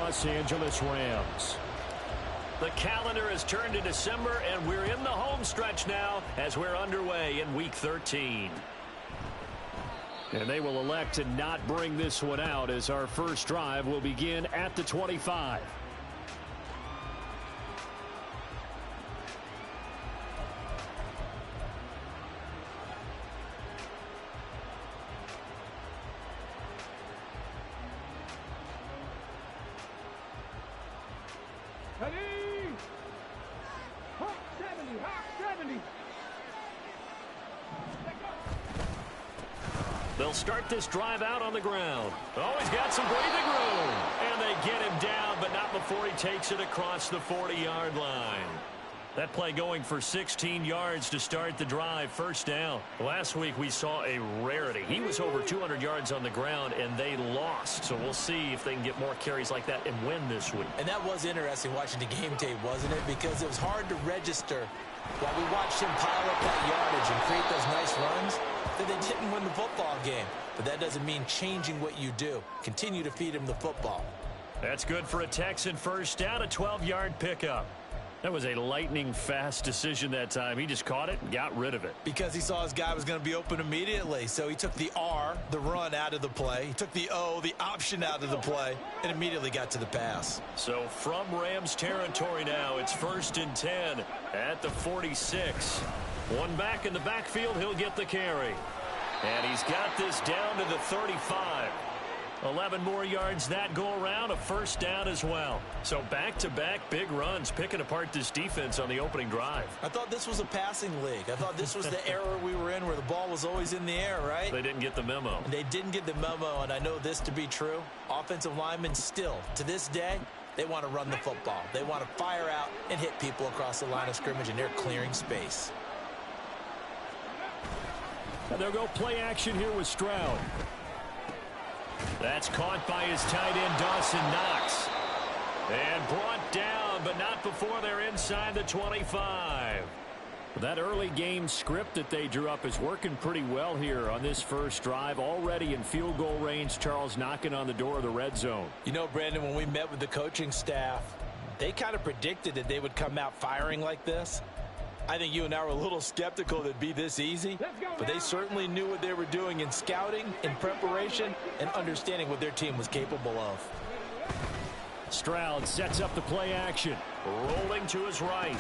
Los Angeles Rams. The calendar has turned to December, and we're in the home stretch now as we're underway in Week 13. And they will elect to not bring this one out as our first drive will begin at the 25. They'll start this drive out on the ground. Oh, he's got some breathing room. And they get him down, but not before he takes it across the 40-yard line. That play going for 16 yards to start the drive, first down. Last week we saw a rarity. He was over 200 yards on the ground, and they lost. So we'll see if they can get more carries like that and win this week. And that was interesting watching the game tape, wasn't it? Because it was hard to register while we watched him pile up that yardage and create those nice runs that they didn't win the football game. But that doesn't mean changing what you do. Continue to feed him the football. That's good for a Texan first down, a 12-yard pickup. That was a lightning-fast decision that time. He just caught it and got rid of it. Because he saw his guy was going to be open immediately. So he took the R, the run, out of the play. He took the O, the option, out of the play, and immediately got to the pass. So from Rams territory now, it's 1st and 10 at the 46. One back in the backfield, he'll get the carry. And he's got this down to the 35. 11 more yards that go around, a first down as well. So back-to-back big runs, picking apart this defense on the opening drive. I thought this was a passing league. I thought this was the era we were in where the ball was always in the air, right? They didn't get the memo. And they didn't get the memo, and I know this to be true. Offensive linemen still, to this day, they want to run the football. They want to fire out and hit people across the line of scrimmage, and they're clearing space. And they'll go play action here with Stroud. That's caught by his tight end, Dawson Knox. And brought down, but not before they're inside the 25. That early game script that they drew up is working pretty well here on this first drive. Already in field goal range, Charles knocking on the door of the red zone. You know, Brandon, when we met with the coaching staff, they kind of predicted that they would come out firing like this. I think you and I were a little skeptical that it'd be this easy, but they certainly knew what they were doing in scouting, in preparation, and understanding what their team was capable of. Stroud sets up the play action. Rolling to his right.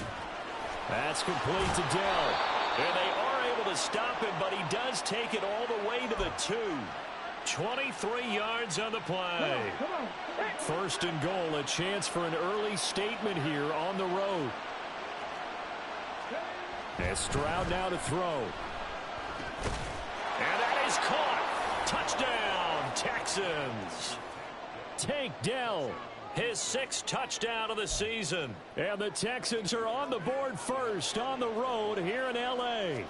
That's complete to Dell. And they are able to stop him, but he does take it all the way to the 2. 23 yards on the play. First and goal, a chance for an early statement here on the road. And Stroud now to throw. And that is caught. Touchdown, Texans. Tank Dell. His 6th touchdown of the season. And the Texans are on the board first on the road here in L.A.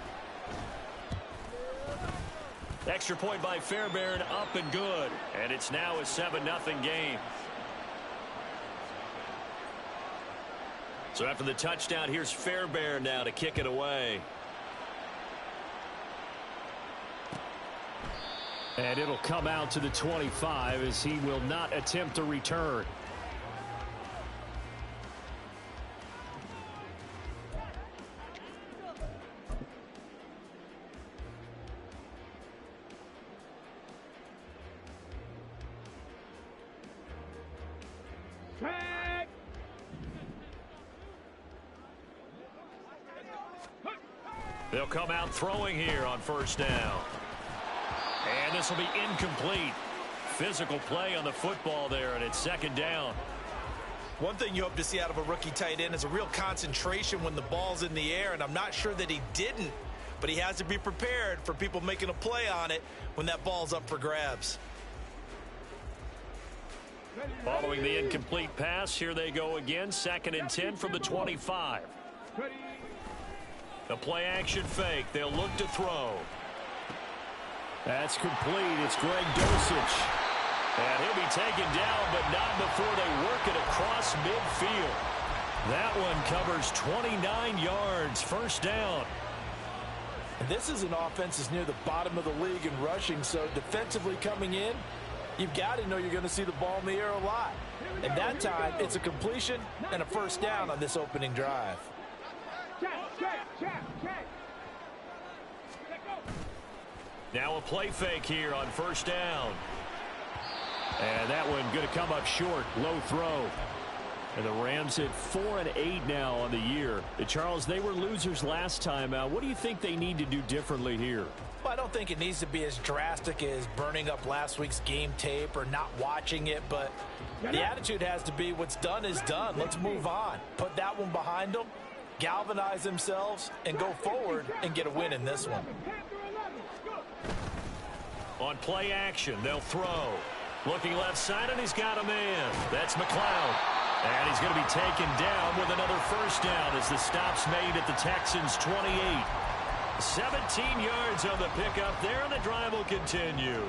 Extra point by Fairbairn, up and good. And it's now a 7-0 game. So after the touchdown, here's Fairbairn now to kick it away. And it'll come out to the 25 as he will not attempt a return. They'll come out throwing here on first down. And this will be incomplete. Physical play on the football there, and it's 2nd down. One thing you hope to see out of a rookie tight end is a real concentration when the ball's in the air, and I'm not sure that he didn't, but he has to be prepared for people making a play on it when that ball's up for grabs. Following the incomplete pass, here they go again. 2nd and 10 from the 25. The play action fake. They'll look to throw. That's complete. It's Greg Dosich. And he'll be taken down, but not before they work it across midfield. That one covers 29 yards. First down. And this is an offense that's near the bottom of the league in rushing, so defensively coming in, you've got to know you're going to see the ball in the air a lot. And that time, it's a completion and a first down on this opening drive. Now a play fake here on first down. And that one going to come up short. Low throw. And the Rams at 4-8 now on the year. Charles, they were losers last time out. What do you think they need to do differently here? Well, I don't think it needs to be as drastic as burning up last week's game tape or not watching it, but the attitude has to be what's done is done. Let's move on. Put that one behind them, galvanize themselves, and go forward and get a win in this one. On play action, they'll throw. Looking left side, and he's got a man. That's McLeod. And he's going to be taken down with another first down as the stop's made at the Texans' 28. 17 yards on the pickup there, and the drive will continue.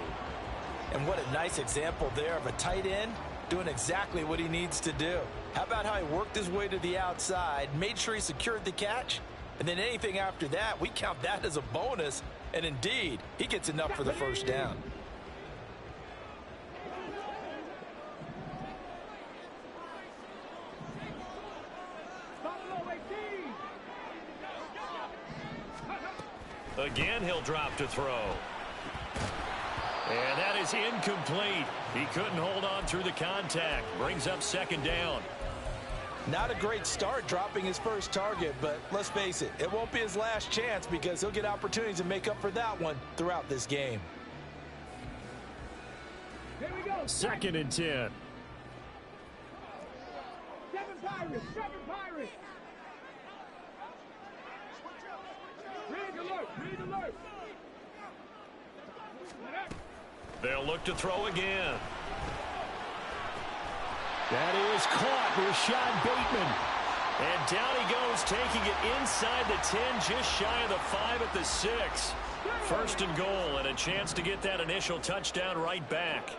And what a nice example there of a tight end doing exactly what he needs to do. How about how he worked his way to the outside, made sure he secured the catch, and then anything after that, we count that as a bonus. And indeed, he gets enough for the first down. Again, he'll drop to throw. And that is incomplete. He couldn't hold on through the contact. Brings up second down. Not a great start dropping his first target, but let's face it, it won't be his last chance because he'll get opportunities to make up for that one throughout this game. Here we go. 2nd and 10. 7 Pirates, 7 Pirates. Read alert. They'll look to throw again. That is caught. Rashad Bateman. And down he goes, taking it inside the 10, just shy of the 5 at the 6. 1st and goal, and a chance to get that initial touchdown right back.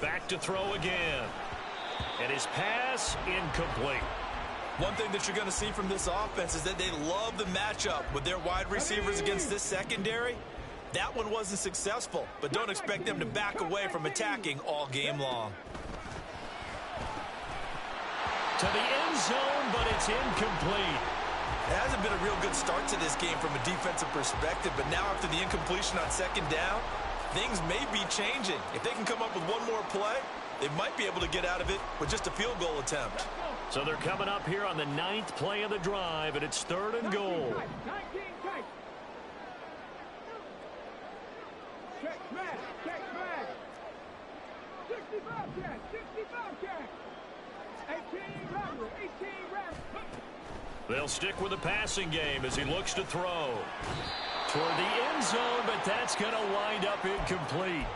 Back to throw again. And his pass incomplete. One thing that you're going to see from this offense is that they love the matchup with their wide receivers against this secondary. That one wasn't successful, but don't expect them to back away from attacking all game long. To the end zone, but it's incomplete. It hasn't been a real good start to this game from a defensive perspective, but now after the incompletion on second down, things may be changing. If they can come up with one more play, they might be able to get out of it with just a field goal attempt. So they're coming up here on the 9th play of the drive, and it's 3rd and goal. Check smash. 65 catch. 18 Rammer. They'll stick with the passing game as he looks to throw. Toward the end zone, but that's going to wind up incomplete.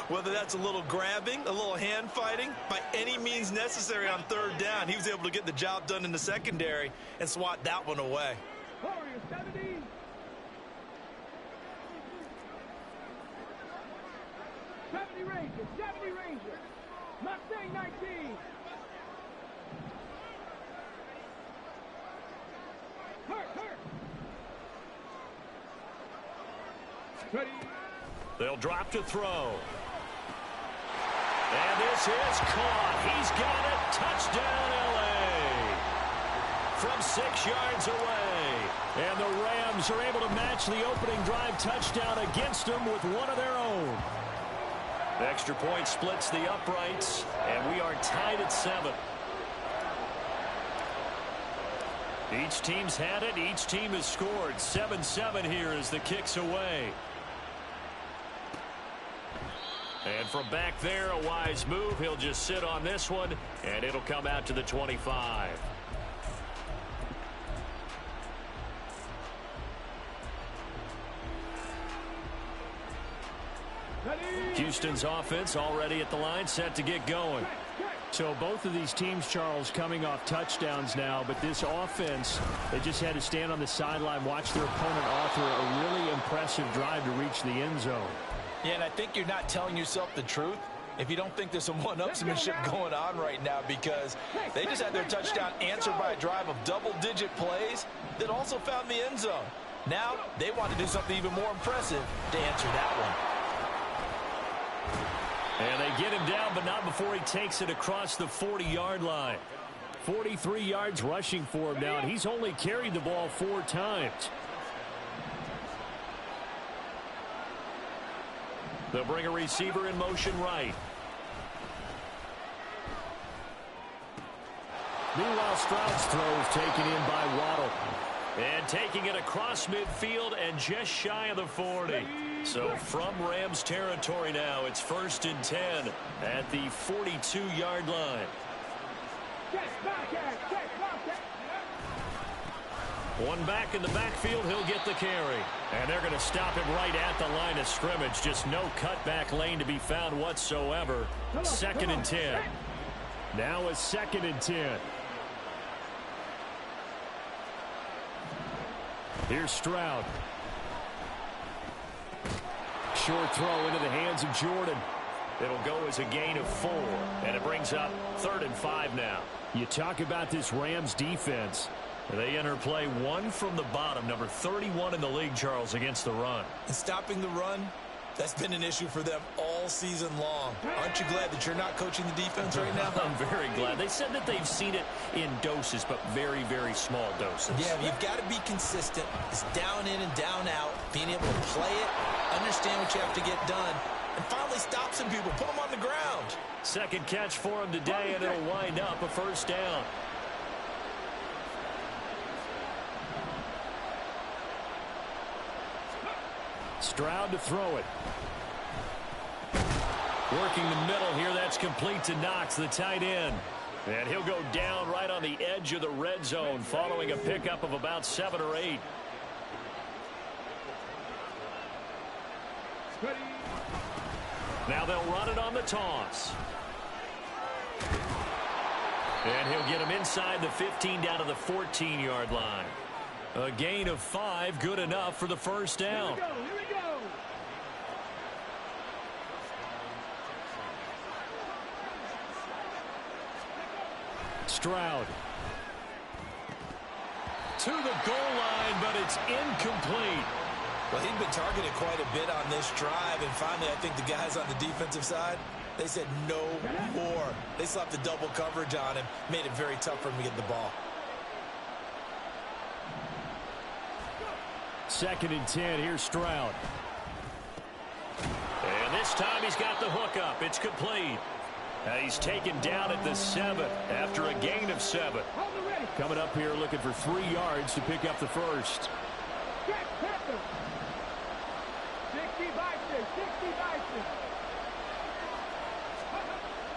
Whether that's a little grabbing, a little hand fighting, by any means necessary on 3rd down, he was able to get the job done in the secondary and swat that one away. Warriors 70. 70 Rangers. Mustang 19. Hurt. Ready. They'll drop to throw. And this is caught. He's got it. Touchdown, L.A. From 6 yards away. And the Rams are able to match the opening drive touchdown against them with one of their own. The extra point splits the uprights, and we are tied at 7. Each team's had it. Each team has scored. 7-7 here as the kick's away. And from back there, a wise move. He'll just sit on this one, and it'll come out to the 25. Houston's offense already at the line, set to get going. So both of these teams, Charles, coming off touchdowns now, but this offense, they just had to stand on the sideline, watch their opponent author a really impressive drive to reach the end zone. Yeah, and I think you're not telling yourself the truth if you don't think there's some one-upsmanship going on right now, because they just had their touchdown answered by a drive of double-digit plays that also found the end zone. Now they want to do something even more impressive to answer that one. And they get him down, but not before he takes it across the 40-yard line. 43 yards rushing for him now, and he's only carried the ball 4 times. They'll bring a receiver in motion right. Meanwhile, Stroud's throw is taken in by Waddle. And taking it across midfield and just shy of the 40. So from Rams territory now, it's 1st and 10 at the 42-yard line. One back in the backfield, he'll get the carry. And they're going to stop him right at the line of scrimmage. Just no cutback lane to be found whatsoever. 2nd and 10. Now a 2nd and 10. Here's Stroud. Short throw into the hands of Jordan. It'll go as a gain of 4, and it brings up 3rd and 5 now. You talk about this Rams defense. They enter play 1 from the bottom, number 31 in the league, Charles, against the run. And stopping the run, that's been an issue for them all season long. Aren't you glad that you're not coaching the defense right now? I'm very glad. They said that they've seen it in doses, but very, very small doses. Yeah, you've got to be consistent. It's down in and down out, being able to play it, understand what you have to get done, and finally stop some people, put them on the ground. 2nd catch for him today, and it'll wind up a 1st down. Stroud to throw it. Working the middle here. That's complete to Knox, the tight end. And he'll go down right on the edge of the red zone following a pickup of about 7 or 8. Now they'll run it on the toss. And he'll get him inside the 15 down to the 14-yard line. A gain of 5, good enough for the 1st down. Here we go. Stroud. To the goal line, but it's incomplete. Well, he'd been targeted quite a bit on this drive, and finally I think the guys on the defensive side, they said no more. They slapped the double coverage on him, made it very tough for him to get the ball. 2nd and 10, here's Stroud. And this time he's got the hook up. It's complete. He's taken down at the 7 after a gain of 7. Coming up here looking for 3 yards to pick up the 1st.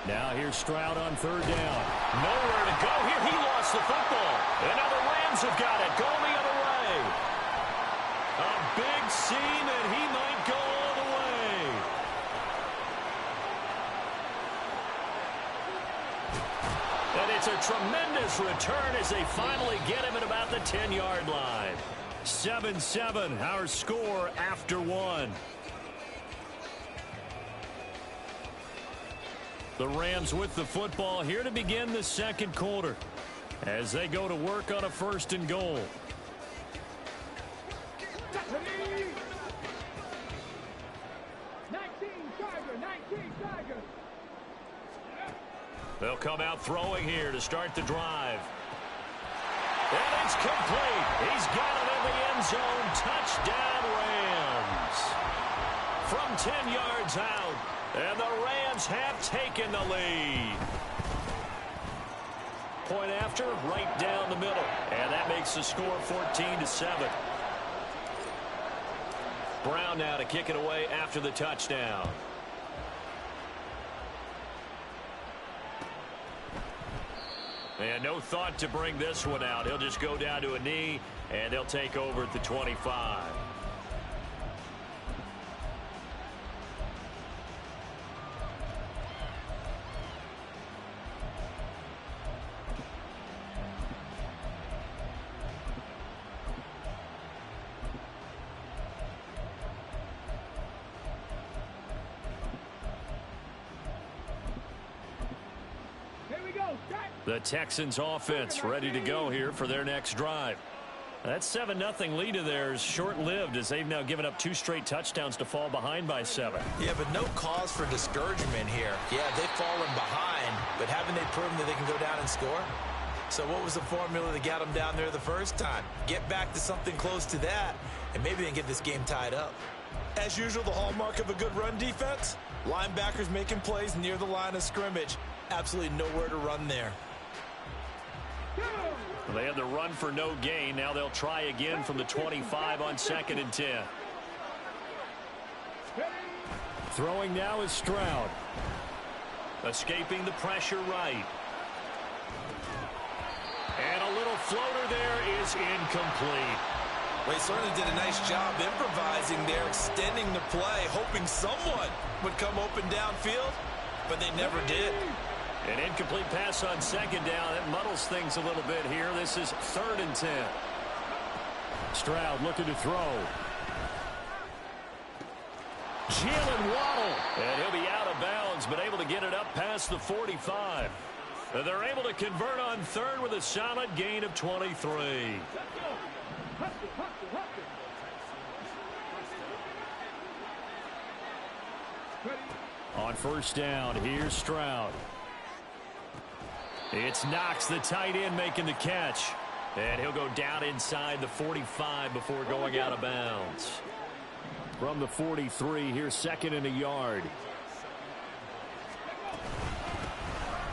Now here's Stroud on 3rd down. Nowhere to go here. He lost the football. And now the Rams have got it. Going the other way. A big seam, and he might go all the way. And it's a tremendous return as they finally get him at about the 10-yard line. 7-7, our score after 1. The Rams with the football here to begin the 2nd quarter as they go to work on a 1st and goal. They'll come out throwing here to start the drive. And it's complete. He's got it in the end zone. Touchdown, Rams. From 10 yards out. And the Rams have taken the lead. Point after, right down the middle. And that makes the score 14-7. Brown now to kick it away after the touchdown. And no thought to bring this one out. He'll just go down to a knee, and they'll take over at the 25. The Texans offense ready to go here for their next drive. That 7-0 lead of theirs short-lived as they've now given up 2 straight touchdowns to fall behind by 7. Yeah, but no cause for discouragement here. Yeah, they've fallen behind, but haven't they proven that they can go down and score? So what was the formula that got them down there the first time? Get back to something close to that, and maybe they can get this game tied up. As usual, the hallmark of a good run defense, linebackers making plays near the line of scrimmage. Absolutely nowhere to run there. They had the run for no gain. Now they'll try again from the 25 on 2nd and 10. Throwing now is Stroud. Escaping the pressure right. And a little floater there is incomplete. Well, he certainly did a nice job improvising there, extending the play, hoping someone would come open downfield, but they never did. An incomplete pass on 2nd down. It muddles things a little bit here. This is 3rd and 10. Stroud looking to throw. Jalen Waddle. And he'll be out of bounds, but able to get it up past the 45. They're able to convert on 3rd with a solid gain of 23. On 1st down, here's Stroud. It's Knox, the tight end, making the catch. And he'll go down inside the 45 before going out of bounds. From the 43, here's 2nd and a yard.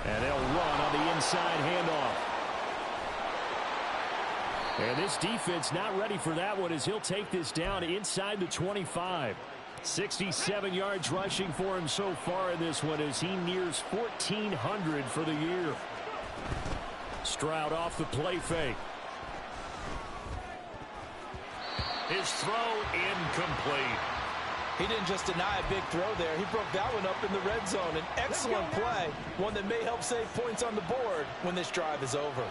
And they'll run on the inside handoff. And this defense not ready for that one as he'll take this down inside the 25. 67 yards rushing for him so far in this one as he nears 1,400 for the year. Stroud off the play fake. His throw incomplete. He didn't just deny a big throw there. He broke that one up in the red zone. An excellent play, one that may help save points on the board when this drive is over.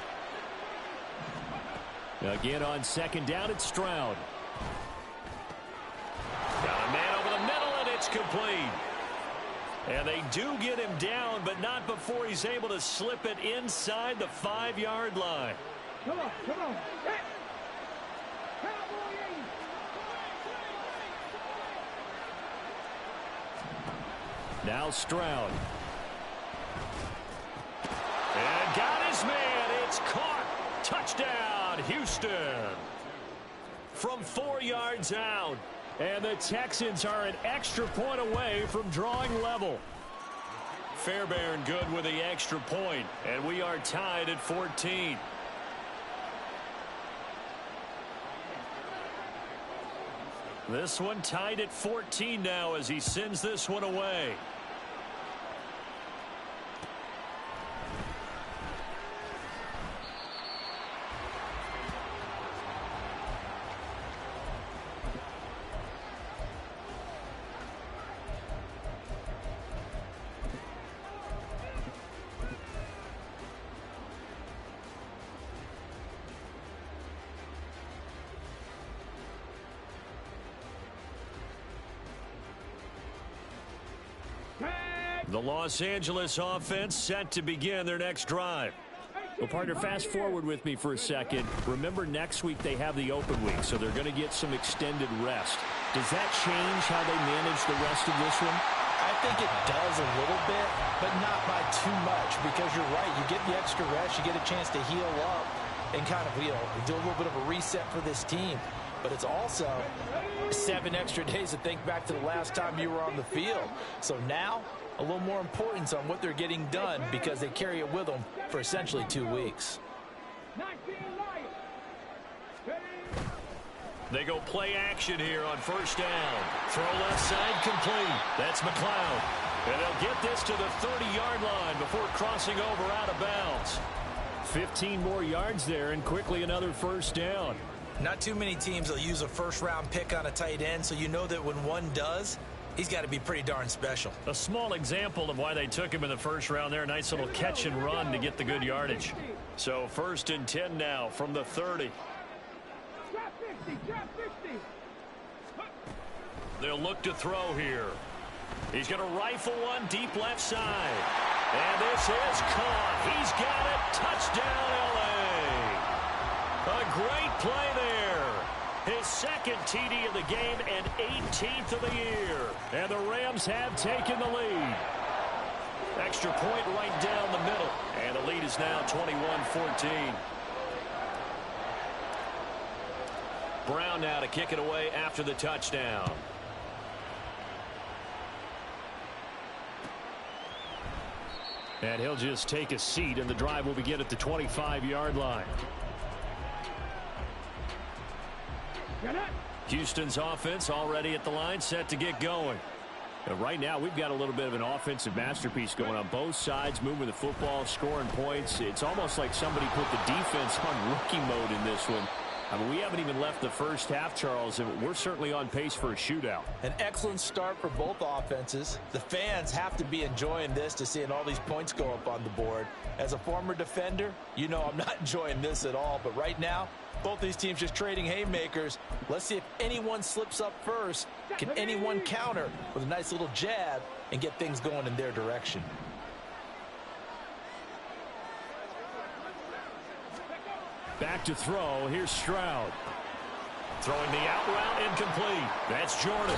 Again on 2nd down, it's Stroud. Got a man over the middle, and it's complete. And they do get him down, but not before he's able to slip it inside the 5-yard line. Come on, come on. Hey. Now Stroud. And got his man. It's caught. Touchdown, Houston. From 4 yards out. And the Texans are an extra point away from drawing level. Fairbairn good with the extra point. And we are tied at 14. This one tied at 14 now as he sends this one away. The Los Angeles offense set to begin their next drive. Well, partner, fast forward with me for a second. Remember, next week they have the open week, so they're going to get some extended rest. Does that change how they manage the rest of this one? I think it does a little bit, but not by too much, because you're right. You get the extra rest. You get a chance to heal up and kind of, do a little bit of a reset for this team. But it's also 7 extra days to think back to the last time you were on the field. So now, a little more importance on what they're getting done because they carry it with them for essentially 2 weeks. They go play action here on 1st down. Throw left side complete. That's McLeod. And they'll get this to the 30-yard line before crossing over out of bounds. 15 more yards there and quickly another 1st down. Not too many teams will use a first-round pick on a tight end, so you know that when one does, he's got to be pretty darn special. A small example of why they took him in the 1st round there. Nice little catch and run to get the good yardage. So 1st and 10 now from the 30. They'll look to throw here. He's going to rifle one deep left side. And this is caught. He's got it. Touchdown, L.A. A great play there. His second TD of the game and 18th of the year. And the Rams have taken the lead. Extra point right down the middle. And the lead is now 21-14. Brown now to kick it away after the touchdown. And he'll just take a seat, and the drive will begin at the 25-yard line. Houston's offense already at the line, set to get going. And right now, we've got a little bit of an offensive masterpiece going on both sides, moving the football, scoring points. It's almost like somebody put the defense on rookie mode in this one. I mean, we haven't even left the first half, Charles, and we're certainly on pace for a shootout. An excellent start for both offenses. The fans have to be enjoying this to seeing all these points go up on the board. As a former defender, you know I'm not enjoying this at all. But right now, both these teams just trading haymakers. Let's see if anyone slips up first. Can anyone counter with a nice little jab and get things going in their direction? Back to throw. Here's Stroud. Throwing the out route, incomplete. That's Jordan.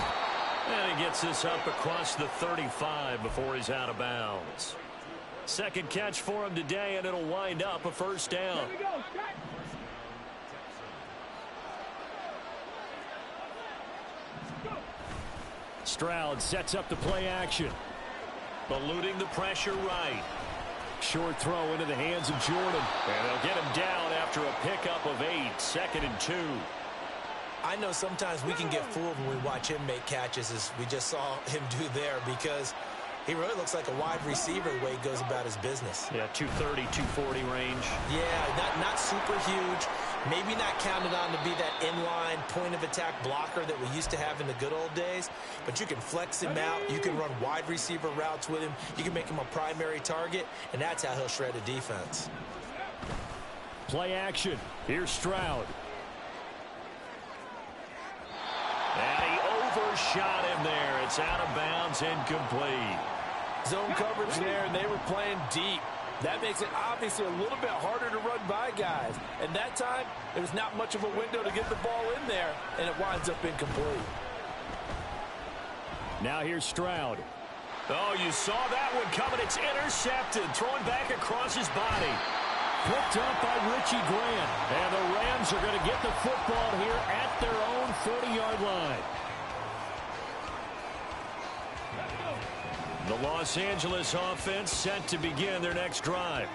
And he gets this up across the 35 before he's out of bounds. Second catch for him today, and it'll wind up a first down. Stroud sets up the play action. Eluding the pressure right. Short throw into the hands of Jordan. And they'll get him down after a pickup of 8. 2nd and 2. I know sometimes we can get fooled when we watch him make catches, as we just saw him do there, because he really looks like a wide receiver the way he goes about his business. Yeah, 230, 240 range. Yeah, not super huge. Maybe not counted on to be that inline point-of-attack blocker that we used to have in the good old days. But you can flex him out. You can run wide receiver routes with him. You can make him a primary target, and that's how he'll shred a defense. Play action. Here's Stroud. And he overshot him there. It's out of bounds, incomplete. Zone coverage there, and they were playing deep. That makes it obviously a little bit harder to run by guys. And that time, there was not much of a window to get the ball in there, and it winds up incomplete. Now here's Stroud. Oh, you saw that one coming. It's intercepted. Throwing back across his body. Picked up by Richie Grant. And the Rams are going to get the football here at their own 40-yard line. The Los Angeles offense set to begin their next drive.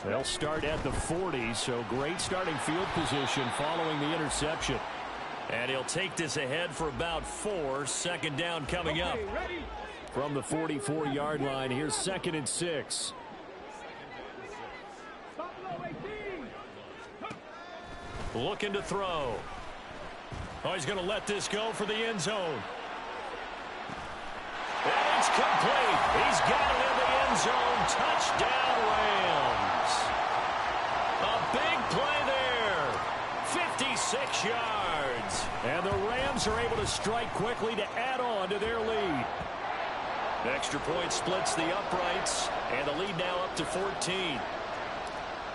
They'll start at the 40, so great starting field position following the interception. And he'll take this ahead for about 4. 2nd down coming up. From the 44-yard line, here's 2nd and 6. Looking to throw. Oh, he's going to let this go for the end zone. And it's complete. He's got it in the end zone. Touchdown, Rams. A big play there. 56 yards. And the Rams are able to strike quickly to add on to their lead. Extra point splits the uprights. And the lead now up to 14.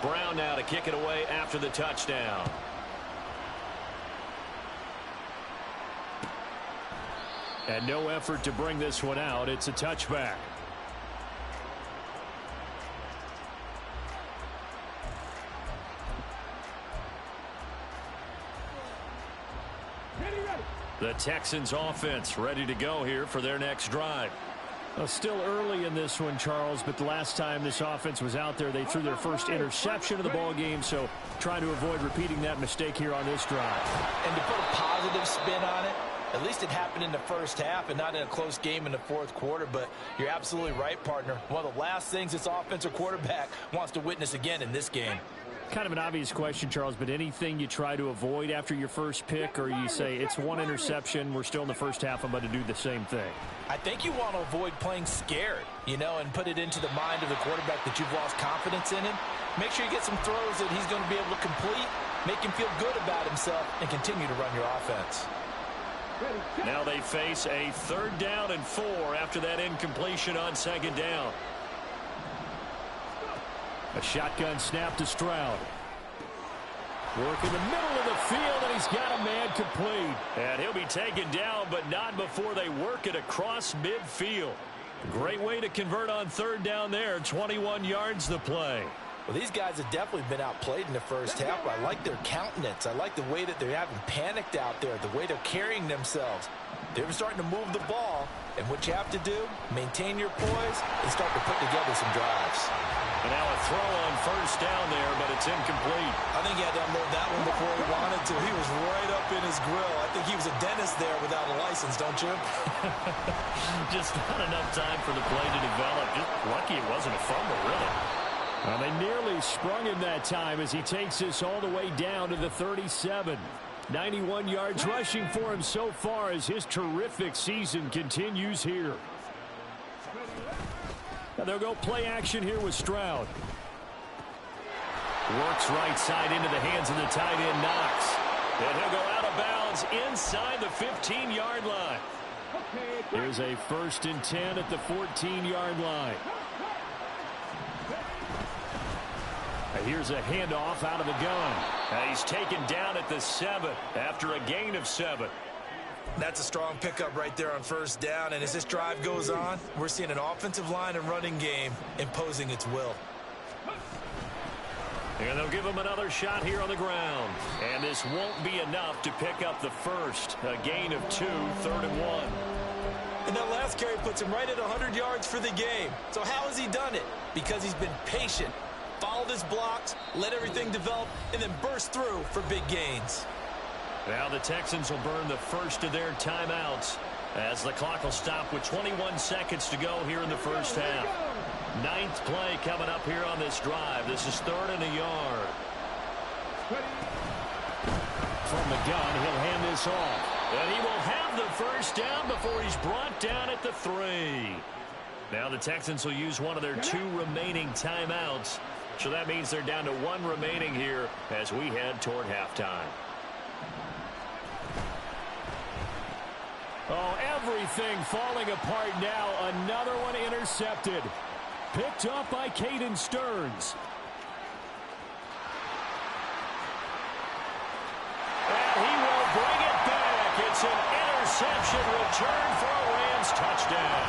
Brown now to kick it away after the touchdown. And no effort to bring this one out. It's a touchback. The Texans offense ready to go here for their next drive. Well, still early in this one, Charles, but the last time this offense was out there, they threw their first interception of the ball game, so trying to avoid repeating that mistake here on this drive. And to put a positive spin on it, at least it happened in the first half and not in a close game in the fourth quarter. But you're absolutely right, partner. One of the last things this offensive quarterback wants to witness again in this game. Kind of an obvious question, Charles, but anything you try to avoid after your first pick, or you say it's one interception, we're still in the first half, I'm going to do the same thing? I think you want to avoid playing scared, you know, and put it into the mind of the quarterback that you've lost confidence in him. Make sure you get some throws that he's going to be able to complete, make him feel good about himself, and continue to run your offense. Now they face a 3rd down and 4 after that incompletion on 2nd down. A shotgun snap to Stroud. Working the middle of the field, and he's got a man complete. And he'll be taken down, but not before they work it across midfield. Great way to convert on third down there. 21 yards to play. Well, these guys have definitely been outplayed in the first half, but I like their countenance. I like the way that they haven't panicked out there, the way they're carrying themselves. They're starting to move the ball, and what you have to do, maintain your poise and start to put together some drives. And now a throw on first down there, but it's incomplete. I think he had to unload that one before he wanted to. He was right up in his grill. I think he was a dentist there without a license, don't you? Just not enough time for the play to develop. Just lucky it wasn't a fumble, really. Well, they nearly sprung him that time as he takes this all the way down to the 37. 91 yards rushing for him so far as his terrific season continues here. Now they'll go play action here with Stroud. Works right side into the hands of the tight end, Knox. And he'll go out of bounds inside the 15-yard line. Here's a 1st and 10 at the 14-yard line. Here's a handoff out of the gun. He's taken down at the 7 after a gain of 7. That's a strong pickup right there on first down, and as this drive goes on, we're seeing an offensive line and running game imposing its will. And they'll give him another shot here on the ground. And this won't be enough to pick up the first. A gain of 2, 3rd and 1. And that last carry puts him right at 100 yards for the game. So how has he done it? Because he's been patient, followed his blocks, let everything develop, and then burst through for big gains. Now the Texans will burn the first of their timeouts as the clock will stop with 21 seconds to go here in the first half. 9th play coming up here on this drive. This is 3rd and a yard. From the gun, he'll hand this off. And he will have the first down before he's brought down at the 3. Now the Texans will use one of their 2 remaining timeouts. So that means they're down to 1 remaining here as we head toward halftime. Oh, everything falling apart now. Another one intercepted. Picked up by Caden Stearns. And he will bring it back. It's an interception return for a Rams touchdown.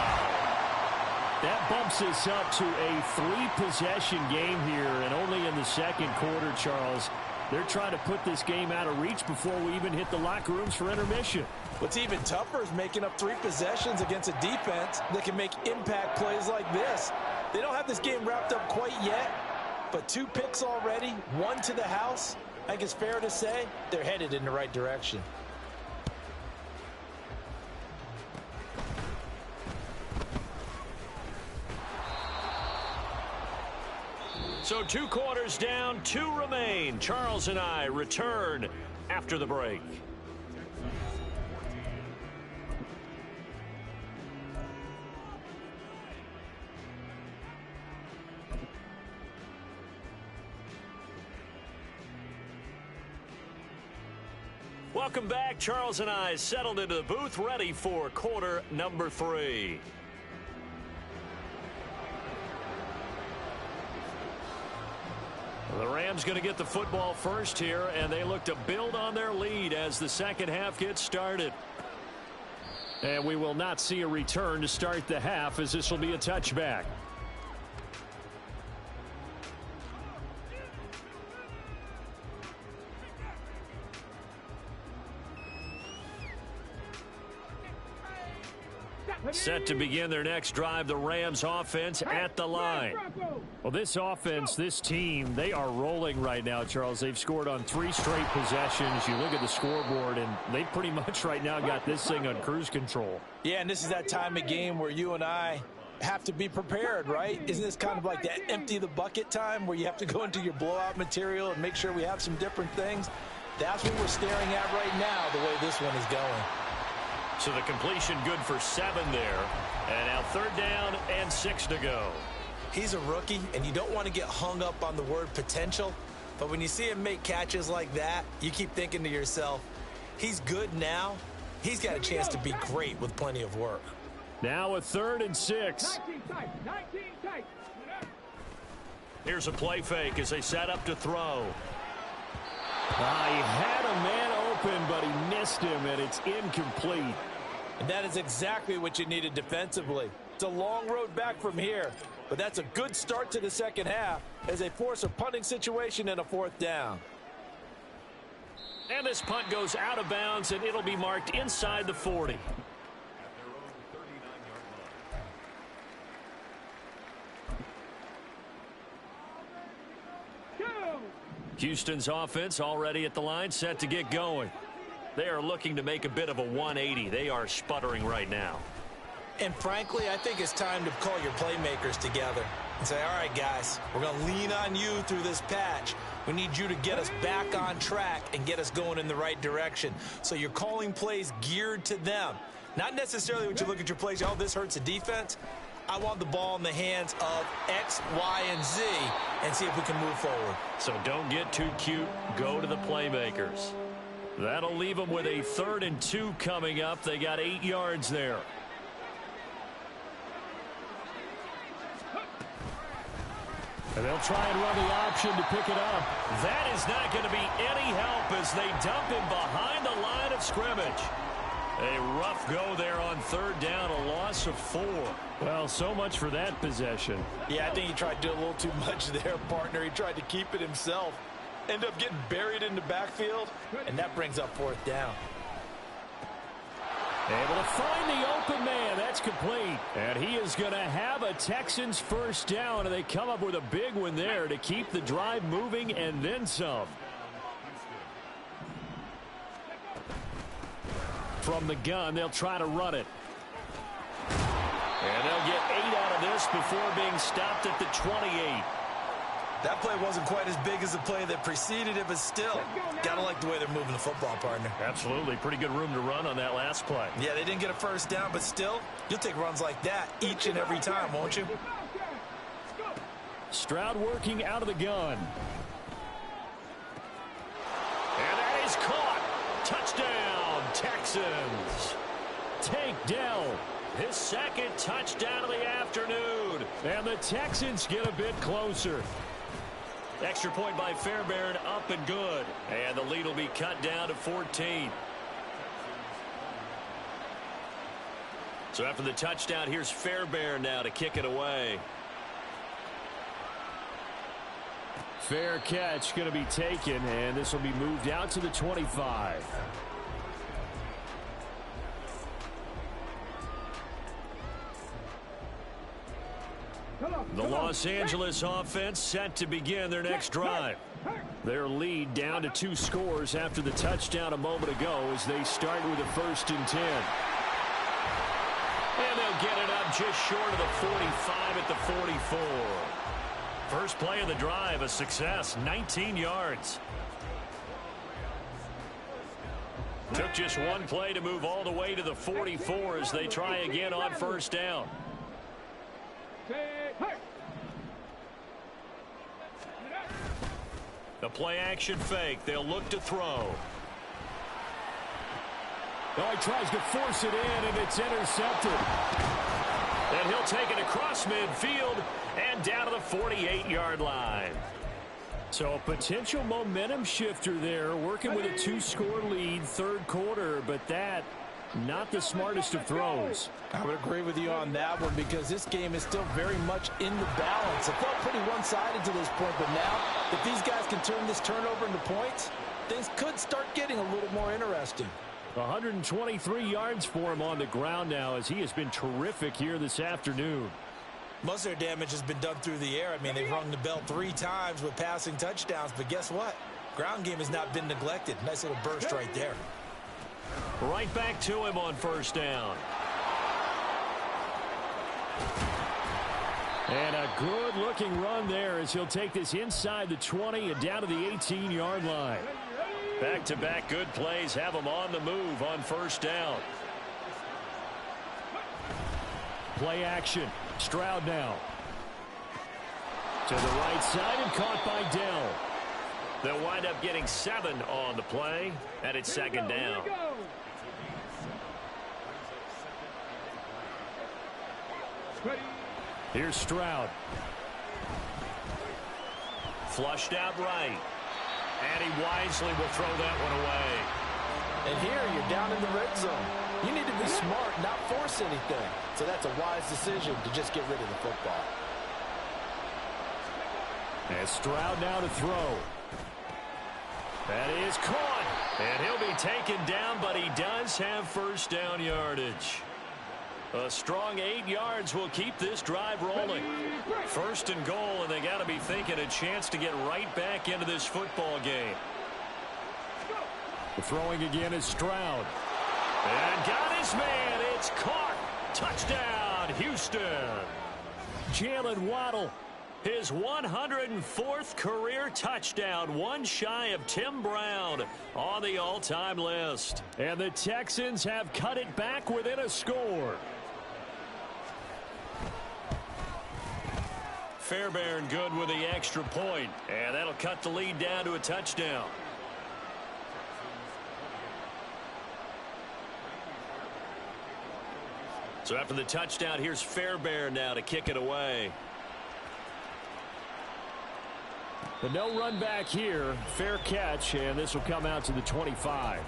That bumps us up to a 3-possession game here, and only in the 2nd quarter, Charles. They're trying to put this game out of reach before we even hit the locker rooms for intermission. What's even tougher is making up 3 possessions against a defense that can make impact plays like this. They don't have this game wrapped up quite yet, but 2 picks already, 1 to the house. I think it's fair to say they're headed in the right direction. So 2 quarters down, 2 remain. Charles and I return after the break. Welcome back. Charles and I settled into the booth, ready for quarter number 3. The Rams going to get the football first here, and they look to build on their lead as the second half gets started. And we will not see a return to start the half, as this will be a touchback. Set to begin their next drive, the Rams offense at the line. Well, this offense, this team, they are rolling right now, Charles. They've scored on 3 straight possessions. You look at the scoreboard, and they pretty much right now got this thing on cruise control. Yeah, and this is that time of game where you and I have to be prepared, right? Isn't this kind of like that empty the bucket time where you have to go into your blowout material and make sure we have some different things? That's what we're staring at right now, the way this one is going. So the completion good for 7 there. And now 3rd down and 6 to go. He's a rookie, and you don't want to get hung up on the word potential. But when you see him make catches like that, you keep thinking to yourself, he's good now. He's got a chance to be great with plenty of work. Now a 3rd and 6. Here's a play fake as they set up to throw. He had a man open, but he missed him, and it's incomplete. And that is exactly what you needed defensively. It's a long road back from here, but that's a good start to the second half as they force a punting situation and a 4th down. And this punt goes out of bounds, and it'll be marked inside the 40. Houston's offense already at the line, set to get going. They are looking to make a bit of a 180. They are sputtering right now. And frankly, I think it's time to call your playmakers together and say, all right, guys, we're going to lean on you through this patch. We need you to get us back on track and get us going in the right direction. So you're calling plays geared to them. Not necessarily when you look at your plays, oh, this hurts the defense. I want the ball in the hands of X, Y, and Z and see if we can move forward. So don't get too cute. Go to the playmakers. That'll leave them with a 3rd and 2 coming up. They got 8 yards there. And they'll try and run the option to pick it up. That is not going to be any help as they dump him behind the line of scrimmage. A rough go there on 3rd down, a loss of 4. Well, so much for that possession. Yeah, I think he tried to do a little too much there, partner. He tried to keep it himself. Ended up getting buried in the backfield, and that brings up 4th down. Able to find the open man. That's complete. And he is going to have a Texans 1st down, and they come up with a big one there to keep the drive moving and then some. From the gun, they'll try to run it. And they'll get 8 out of this before being stopped at the 28. That play wasn't quite as big as the play that preceded it, but still, gotta like the way they're moving the football, partner. Absolutely. Pretty good room to run on that last play. Yeah, they didn't get a 1st down, but still, you'll take runs like that each and every time, won't you? Stroud working out of the gun. And that is caught. Touchdown, Texans. Take Dell. His 2nd touchdown of the afternoon. And the Texans get a bit closer. Extra point by Fairbairn, up and good. And the lead will be cut down to 14. So after the touchdown, here's Fairbairn now to kick it away. Fair catch going to be taken, and this will be moved out to the 25. The Los Angeles offense set to begin their next drive. Their lead down to 2 scores after the touchdown a moment ago as they start with a 1st and 10. And they'll get it up just short of the 45 at the 44. First play of the drive, a success, 19 yards. Took just one play to move all the way to the 44 as they try again on 1st down. The play action fake. They'll look to throw. Oh, he tries to force it in, and it's intercepted. And he'll take it across midfield and down to the 48-yard line. So a potential momentum shifter there, working with a 2-score lead, 3rd quarter, but that not the smartest of throws. I would agree with you on that one because this game is still very much in the balance. It felt pretty one-sided to this point, but now if these guys can turn this turnover into points, things could start getting a little more interesting. 123 yards for him on the ground now as he has been terrific here this afternoon. Most of their damage has been done through the air. I mean, they've rung the bell 3 times with passing touchdowns, but guess what? Ground game has not been neglected. Nice little burst right there. Right back to him on 1st down. And a good-looking run there as he'll take this inside the 20 and down to the 18-yard line. Back-to-back good plays have him on the move on 1st down. Play action. Stroud now. To the right side and caught by Dell. They'll wind up getting 7 on the play, and it's 2nd down. Here's Stroud. Flushed out right. And he wisely will throw that one away. And here you're down in the red zone. You need to be smart, not force anything. So that's a wise decision to just get rid of the football. And Stroud now to throw. That is caught. And he'll be taken down, but he does have first down yardage. A strong 8 yards will keep this drive rolling. First and goal, and they got to be thinking a chance to get right back into this football game. Throwing again is Stroud. And got his man. It's caught. Touchdown, Houston. Jalen Waddle. His 104th career touchdown, one shy of Tim Brown on the all-time list. And the Texans have cut it back within a score. Fairbairn good with the extra point, and that'll cut the lead down to a touchdown. So after the touchdown, here's Fairbairn now to kick it away. The no run back here, fair catch, and this will come out to the 25.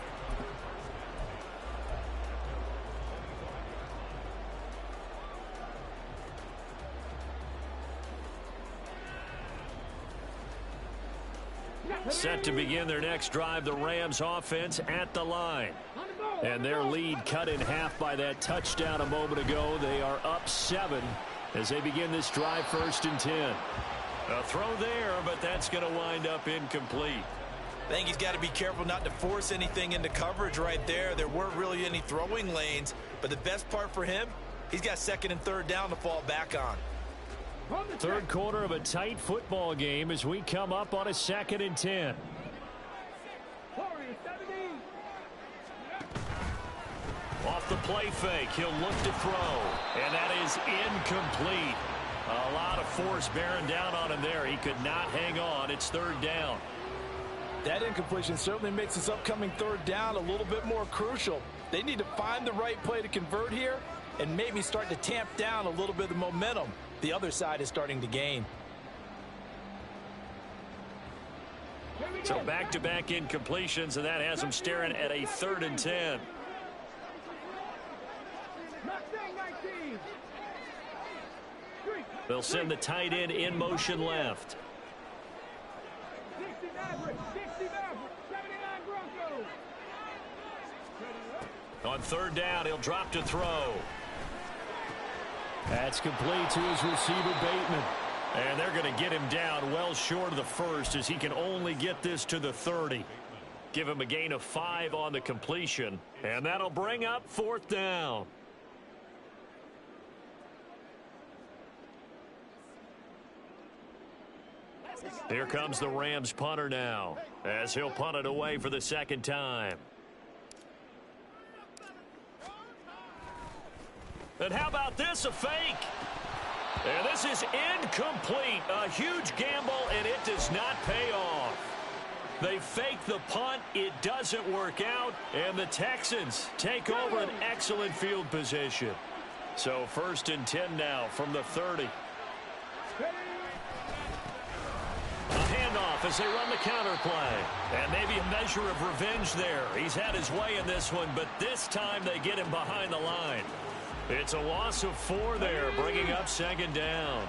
Set to begin their next drive, the Rams offense at the line. And their lead cut in half by that touchdown a moment ago. They are up 7 as they begin this drive, 1st and 10. A throw there, but that's going to wind up incomplete. I think he's got to be careful not to force anything into coverage right there. There weren't really any throwing lanes, but the best part for him, he's got 2nd and 3rd down to fall back on. Third quarter of a tight football game as we come up on a 2nd and 10. Off the play fake, he'll look to throw, and that is incomplete. A lot of force bearing down on him there. He could not hang on. It's 3rd down. That incompletion certainly makes this upcoming 3rd down a little bit more crucial. They need to find the right play to convert here and maybe start to tamp down a little bit of the momentum the other side is starting to gain. So back-to-back incompletions, and that has them staring at a 3rd and 10. They'll send the tight end in motion left. On 3rd down, he'll drop to throw. That's complete to his receiver, Bateman. And they're going to get him down well short of the 1st as he can only get this to the 30. Give him a gain of 5 on the completion, and that'll bring up 4th down. Here comes the Rams punter now, as he'll punt it away for the 2nd time. And how about this, a fake? And this is incomplete. A huge gamble, and it does not pay off. They fake the punt. It doesn't work out, and the Texans take over an excellent field position. So 1st and 10 now from the 30. A handoff as they run the counter play. And maybe a measure of revenge there. He's had his way in this one, but this time they get him behind the line. It's a loss of 4 there, bringing up 2nd down.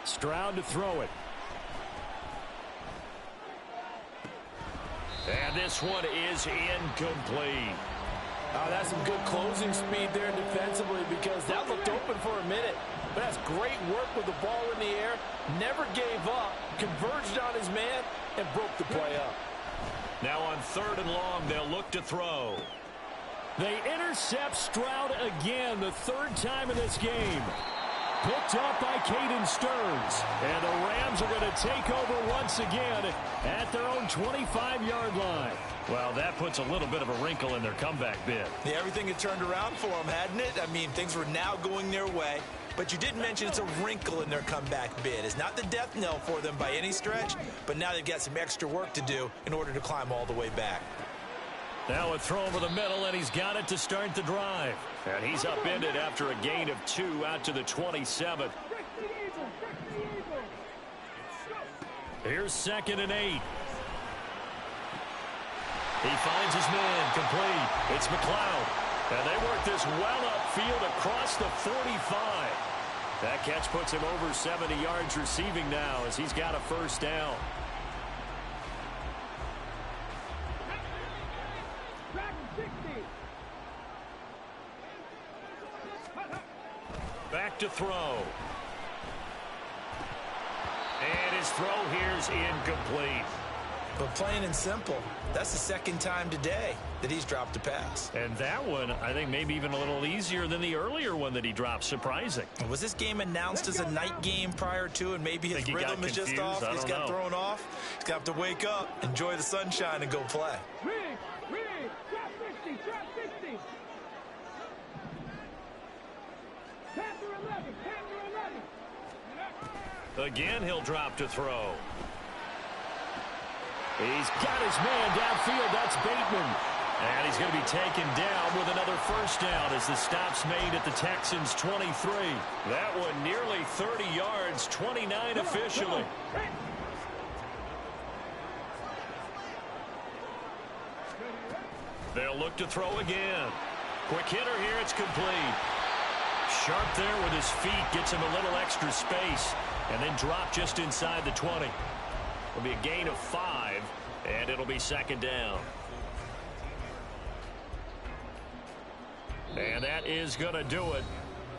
Stroud to throw it. And this one is incomplete. Oh, that's some good closing speed there defensively because that looked open for a minute. But that's great work with the ball in the air. Never gave up, converged on his man, and broke the play up. Now on 3rd and long, they'll look to throw. They intercept Stroud again, the 3rd time in this game. Picked up by Caden Stearns. And the Rams are going to take over once again at their own 25-yard line. Well, that puts a little bit of a wrinkle in their comeback bid. Yeah, everything had turned around for them, hadn't it? I mean, things were now going their way. But you did mention it's a wrinkle in their comeback bid. It's not the death knell for them by any stretch, but now they've got some extra work to do in order to climb all the way back. Now a throw over the middle, and he's got it to start the drive. And he's upended after a gain of 2 out to the 27. Here's 2nd and 8. He finds his man, complete. It's McLeod. And they work this well upfield across the 45. That catch puts him over 70 yards receiving now as he's got a first down. Back to throw. And his throw here's incomplete. But plain and simple, that's the 2nd time today that he's dropped a pass. And that one, I think, maybe even a little easier than the earlier one that he dropped. Surprising. Was this game announced as a night game prior to, and maybe his rhythm is just off? He's got thrown off. He's got to wake up, enjoy the sunshine, and go play. Again, he'll drop to throw. He's got his man downfield. That's Bateman. And he's going to be taken down with another first down as the stop's made at the Texans' 23. That one nearly 30 yards, 29 officially. They'll look to throw again. Quick hitter here. It's complete. Sharp there with his feet. Gets him a little extra space. And then drop just inside the 20. It'll be a gain of 5, and it'll be 2nd down. And that is going to do it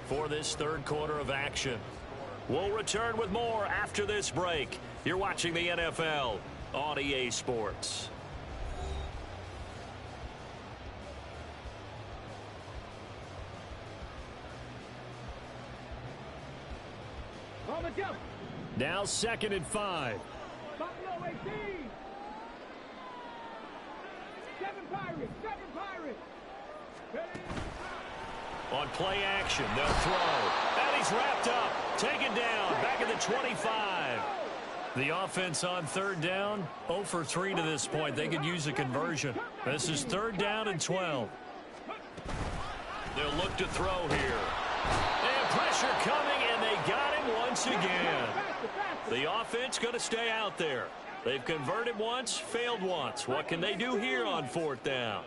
for this 3rd quarter of action. We'll return with more after this break. You're watching the NFL on EA Sports. Now 2nd and 5. Buffalo 18. 7 Pirates. On play action, they'll throw. And he's wrapped up. Taken down. Back at the 25. The offense on 3rd down, 0 for 3 to this point. They could use a conversion. This is 3rd down and 12. They'll look to throw here. And pressure coming, and they got him once again. The offense going to stay out there. They've converted once, failed once. What can they do here on 4th down?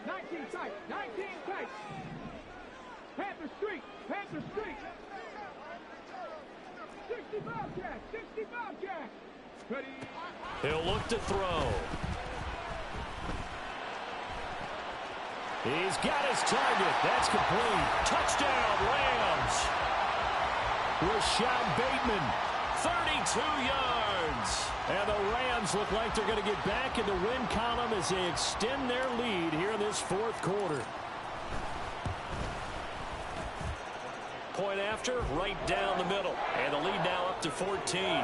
19 tight. Panther Street. 60 Bobcat. Ready. He'll look to throw. He's got his target. That's complete. Touchdown, Rams. Rashad Bateman, 32 yards. And the Rams look like they're going to get back in the win column as they extend their lead here in this 4th quarter. Point after, right down the middle. And the lead now up to 14.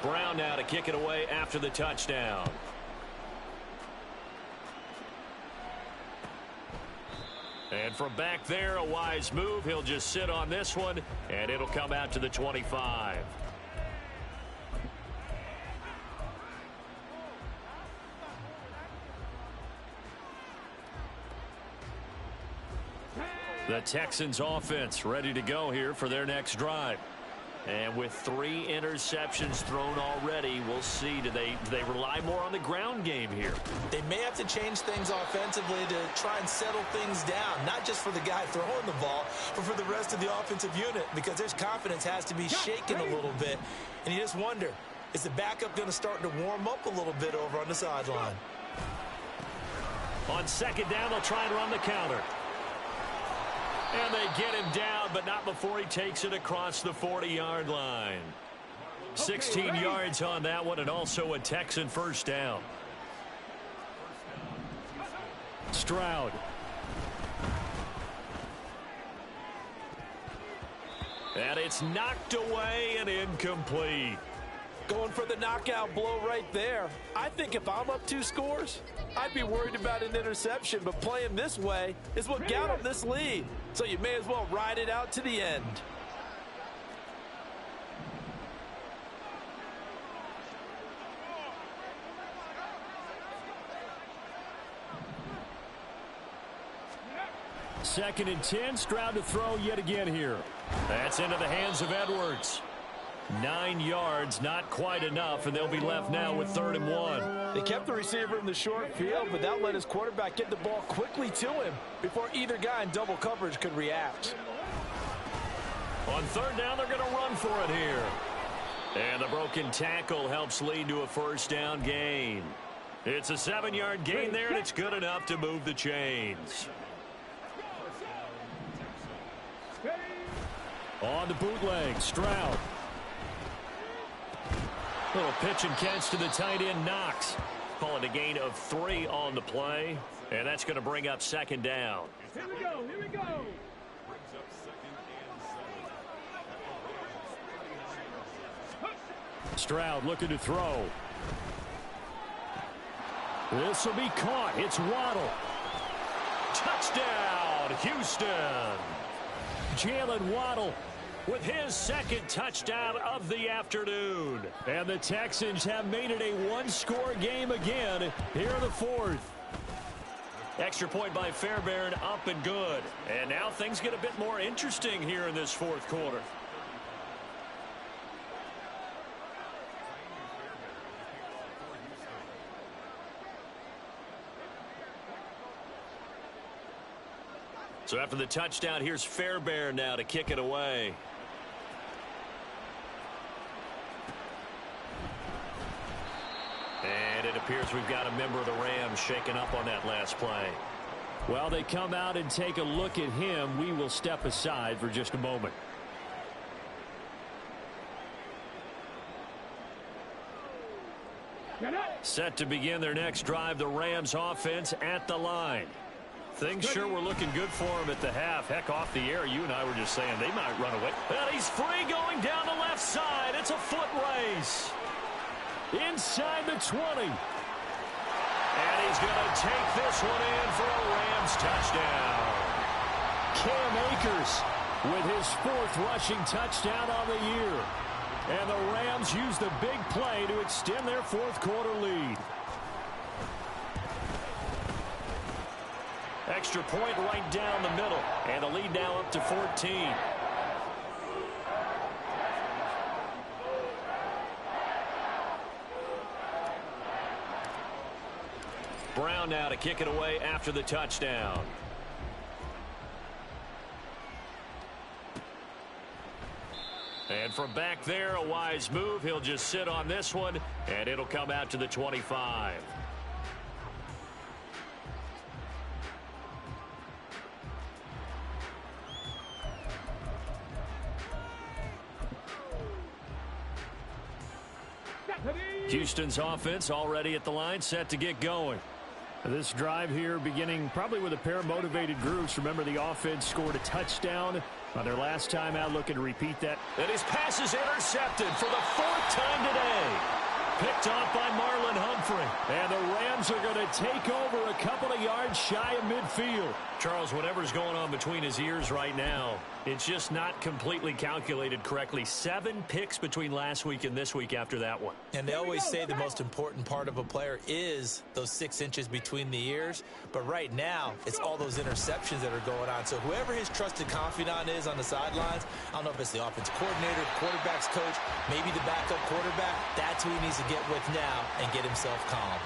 Brown now to kick it away after the touchdown. And from back there, a wise move. He'll just sit on this one, and it'll come out to the 25. The Texans offense ready to go here for their next drive. And with 3 interceptions thrown already, we'll see. Do they rely more on the ground game here? They may have to change things offensively to try and settle things down, not just for the guy throwing the ball, but for the rest of the offensive unit, because their confidence has to be shaken a little bit. And you just wonder, is the backup going to start to warm up a little bit over on the sideline? On 2nd down, they'll try and run the counter. And they get him down, but not before he takes it across the 40-yard line. 16 yards on that one, and also a Texan first down. Stroud. And it's knocked away and incomplete. Going for the knockout blow right there. I think if I'm up 2 scores, I'd be worried about an interception, but playing this way is what got him this lead. So you may as well ride it out to the end. 2nd and 10. Stroud to throw yet again here. That's into the hands of Edwards. 9 yards, not quite enough, and they'll be left now with 3rd and 1. They kept the receiver in the short field, but that let his quarterback get the ball quickly to him before either guy in double coverage could react. On 3rd down, they're going to run for it here. And the broken tackle helps lead to a 1st down gain. It's a 7-yard gain there, and it's good enough to move the chains. On the bootleg, Stroud. Little pitch and catch to the tight end, Knox. Call it a gain of 3 on the play, and that's going to bring up 2nd down. Here we go, here we go. Stroud looking to throw. This will be caught. It's Waddle. Touchdown, Houston. Jalen Waddle with his 2nd touchdown of the afternoon. And the Texans have made it a one-score game again here in the 4th. Extra point by Fairbairn, up and good. And now things get a bit more interesting here in this 4th quarter. So after the touchdown, here's Fairbairn now to kick it away. And it appears we've got a member of the Rams shaken up on that last play. Well, they come out and take a look at him. We will step aside for just a moment. Set to begin their next drive, the Rams offense at the line. Things sure were looking good for him at the half. Heck, off the air, you and I were just saying they might run away. And he's free going down the left side. It's a foot race. Inside the 20. And he's going to take this one in for a Rams touchdown. Cam Akers with his 4th rushing touchdown on the year. And the Rams use the big play to extend their 4th quarter lead. Extra point right down the middle. And the lead now up to 14. Brown now to kick it away after the touchdown. And from back there, a wise move. He'll just sit on this one, and it'll come out to the 25. Houston's offense already at the line, set to get going. This drive here beginning probably with a pair of motivated groups. Remember, the offense scored a touchdown on their last time out, looking to repeat that. And his pass is intercepted for the 4th time today. Picked off by Marlon Humphrey. And the Rams are going to take over a couple of yards shy of midfield. Charles, whatever's going on between his ears right now, it's just not completely calculated correctly. 7 picks between last week and this week after that one. And they always say the most important part of a player is those 6 inches between the ears. But right now, it's all those interceptions that are going on. So whoever his trusted confidant is on the sidelines, I don't know if it's the offensive coordinator, the quarterback's coach, maybe the backup quarterback, that's who he needs to get with now and get himself calm.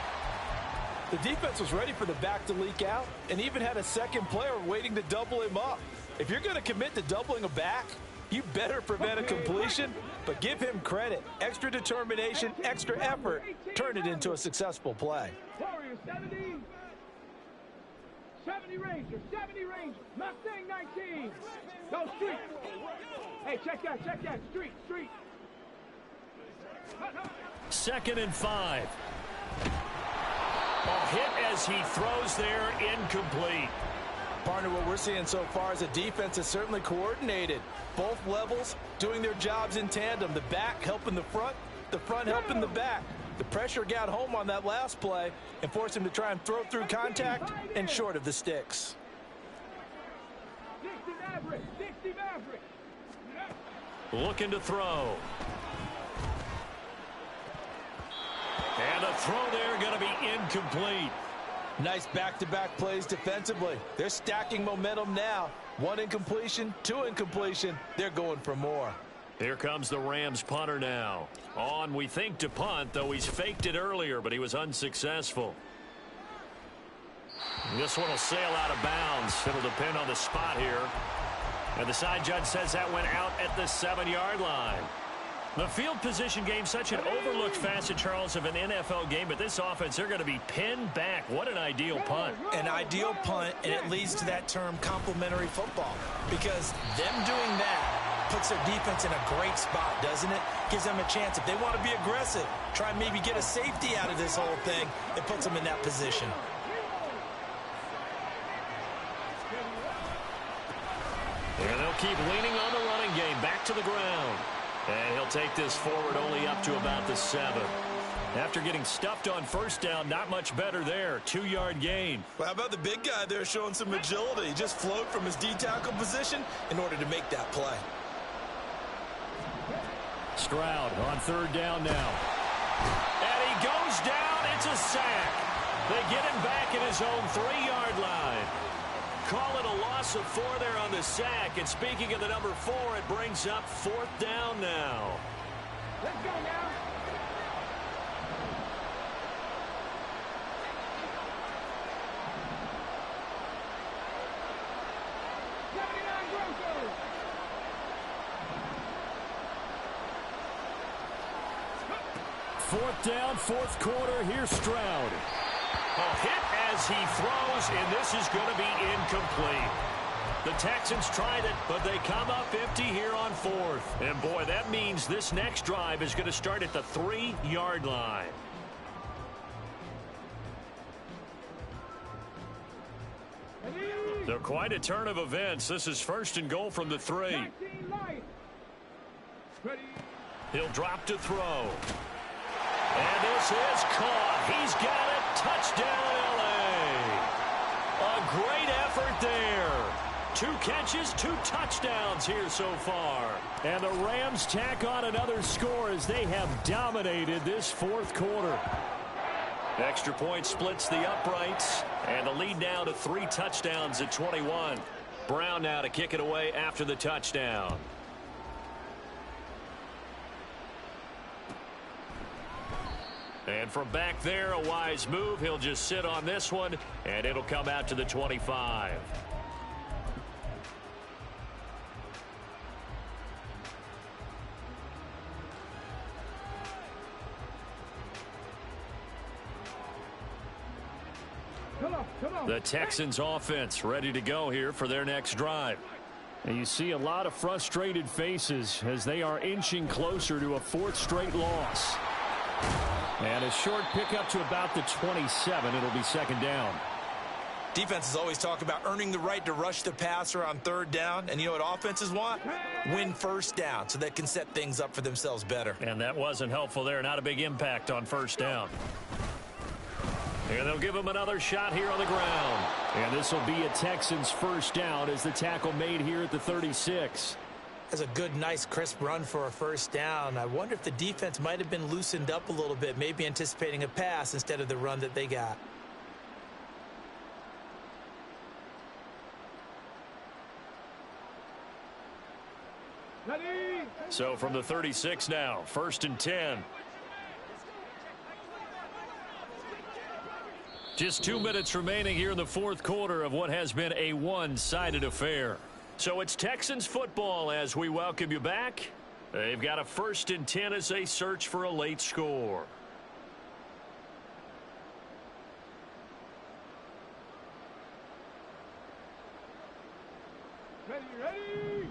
The defense was ready for the back to leak out and even had a second player waiting to double him up. If you're going to commit to doubling a back, you better prevent a completion, but give him credit. Extra determination, extra effort, turn it into a successful play. Warriors 70. 70 Rangers, 70 Rangers. Mustang 19. Go street. Hey, check that, street. 2nd and 5. A hit as he throws there, incomplete. Partner, what we're seeing so far is a defense is certainly coordinated. Both levels doing their jobs in tandem. The back helping the front helping the back. The pressure got home on that last play and forced him to try and throw through contact and short of the sticks. 60 Maverick. Looking to throw. And the throw there going to be incomplete. Nice back-to-back plays defensively. They're stacking momentum now. 1 incompletion, 2 incompletion. They're going for more. Here comes the Rams punter now. On, we think, to punt, though he's faked it earlier, but he was unsuccessful. This one will sail out of bounds. It'll depend on the spot here. And the side judge says that went out at the 7-yard line. The field position game, such an overlooked facet, Charles, of an NFL game, but this offense, they're going to be pinned back. What an ideal punt. An ideal punt, and it leads to that term complementary football, because them doing that puts their defense in a great spot, doesn't it? Gives them a chance. If they want to be aggressive, try and maybe get a safety out of this whole thing, it puts them in that position. And they'll keep leaning on the running game. Back to the ground. And he'll take this forward only up to about the 7. After getting stuffed on first down, not much better there. 2-yard gain. Well, how about the big guy there showing some agility? He just float from his D-tackle position in order to make that play. Stroud on 3rd down now. And he goes down. It's a sack. They get him back at his own 3-yard line. Call it a loss of 4 there on the sack. And speaking of the number 4, it brings up 4th down now. Let's go now. Fourth down, 4th quarter. Here's Stroud. A hit as he throws, and this is going to be incomplete. The Texans tried it, but they come up empty here on 4th. And, boy, that means this next drive is going to start at the 3-yard line. So quite a turn of events. This is 1st and goal from the 3. He'll drop to throw. And this is caught. He's got it. Touchdown, L.A. A great effort there. 2 catches, 2 touchdowns here so far. And the Rams tack on another score as they have dominated this 4th quarter. Extra point splits the uprights. And the lead now to 3 touchdowns at 21. Brown now to kick it away after the touchdown. And from back there, a wise move. He'll just sit on this one, and it'll come out to the 25. Come on. The Texans offense ready to go here for their next drive. And you see a lot of frustrated faces as they are inching closer to a 4th straight loss. And a short pickup to about the 27. It'll be 2nd down. Defenses always talk about earning the right to rush the passer on 3rd down. And you know what offenses want? Win 1st down so they can set things up for themselves better. And that wasn't helpful there. Not a big impact on 1st down. And they'll give him another shot here on the ground. And this will be a Texans 1st down as the tackle made here at the 36. That's a good, nice, crisp run for a 1st down. I wonder if the defense might have been loosened up a little bit, maybe anticipating a pass instead of the run that they got. Ready? So from the 36 now, 1st and 10. Just 2 minutes remaining here in the 4th quarter of what has been a one-sided affair. So it's Texans football as we welcome you back. They've got a 1st and 10 as they search for a late score. Ready?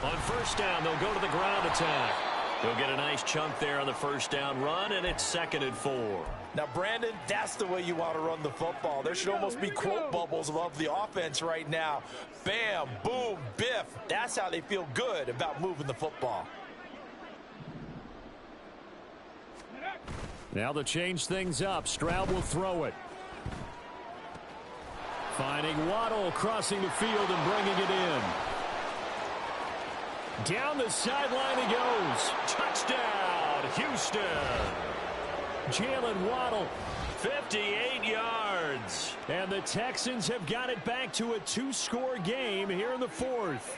On 1st down, they'll go to the ground attack. They'll get a nice chunk there on the 1st down run, and it's 2nd and 4. Now, Brandon, that's the way you want to run the football. There should almost be quote bubbles above the offense right now. Bam, boom, biff. That's how they feel good about moving the football. Now they'll change things up. Stroud will throw it. Finding Waddle crossing the field and bringing it in. Down the sideline he goes. Touchdown, Houston. Jalen Waddle. 58 yards. And the Texans have got it back to a 2-score game here in the fourth.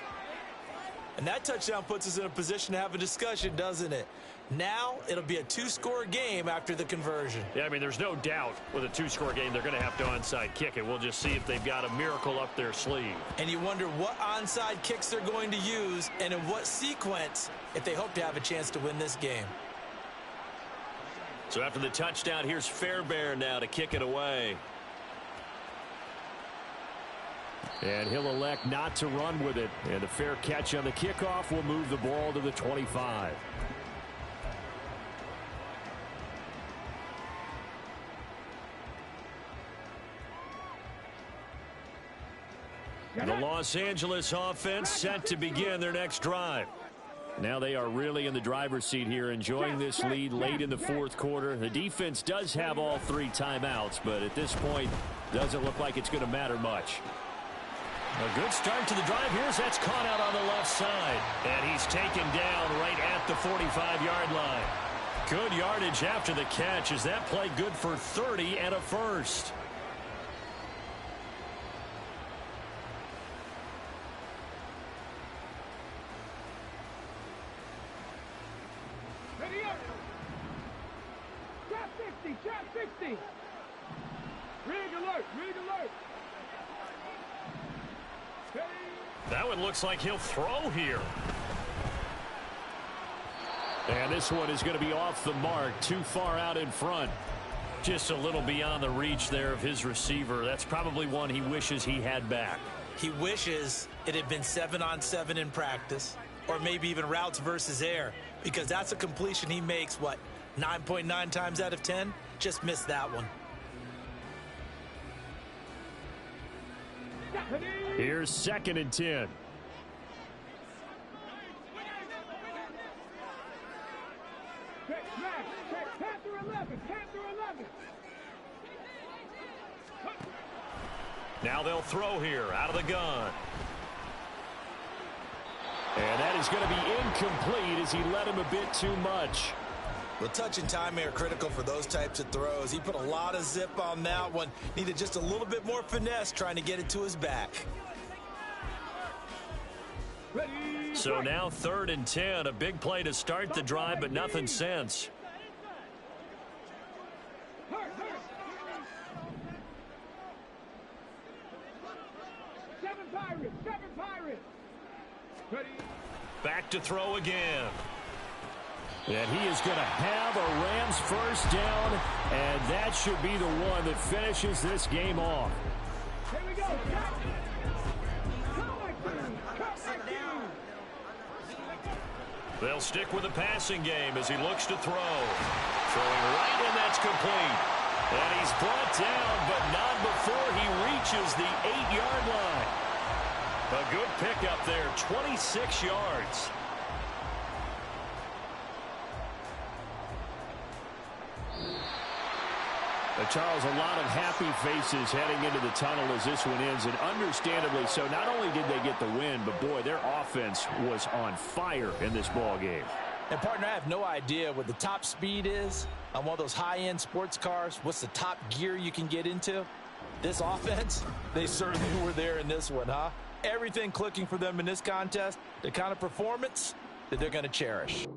And that touchdown puts us in a position to have a discussion, doesn't it? Now it'll be a 2-score game after the conversion. Yeah, I mean, there's no doubt with a 2-score game they're going to have to onside kick it. We'll just see if they've got a miracle up their sleeve. And you wonder what onside kicks they're going to use and in what sequence if they hope to have a chance to win this game. So after the touchdown, here's Fairbairn now to kick it away. And he'll elect not to run with it. And a fair catch on the kickoff will move the ball to the 25. The Los Angeles offense set to begin their next drive. Now they are really in the driver's seat here, enjoying this lead late in the fourth quarter. The defense does have all 3 timeouts, but at this point, doesn't look like it's going to matter much. A good start to the drive. That's caught out on the left side. And he's taken down right at the 45-yard line. Good yardage after the catch. Is that play good for 30 and a first? Ready up. Trap 60, trap 60. Rig alert, rig alert. That one looks like he'll throw here. And this one is going to be off the mark, too far out in front. Just a little beyond the reach there of his receiver. That's probably one he wishes he had back. He wishes it had been 7-on-7 in practice, or maybe even routes versus air, because that's a completion he makes, 9.9 times out of 10? Just missed that one. Here's 2nd and 10. Now they'll throw here out of the gun. And that is going to be incomplete as he led him a bit too much. Well, touch and timing are critical for those types of throws. He put a lot of zip on that one. Needed just a little bit more finesse trying to get it to his back. So now 3rd and 10. A big play to start the drive, but nothing since. Seven Pirates. Back to throw again. And he is going to have a Rams first down, and that should be the one that finishes this game off. Here we go. They'll stick with the passing game as he looks to throw. Throwing right, and that's complete. And he's brought down, but not before he reaches the 8-yard line. A good pickup there, 26 yards. Charles, a lot of happy faces heading into the tunnel as this one ends, and understandably so. Not only did they get the win, but boy, their offense was on fire in this ball game. And partner, I have no idea what the top speed is on one of those high-end sports cars. What's the top gear you can get into? This offense, they certainly were there in this one, huh? Everything clicking for them in this contest, the kind of performance that they're going to cherish.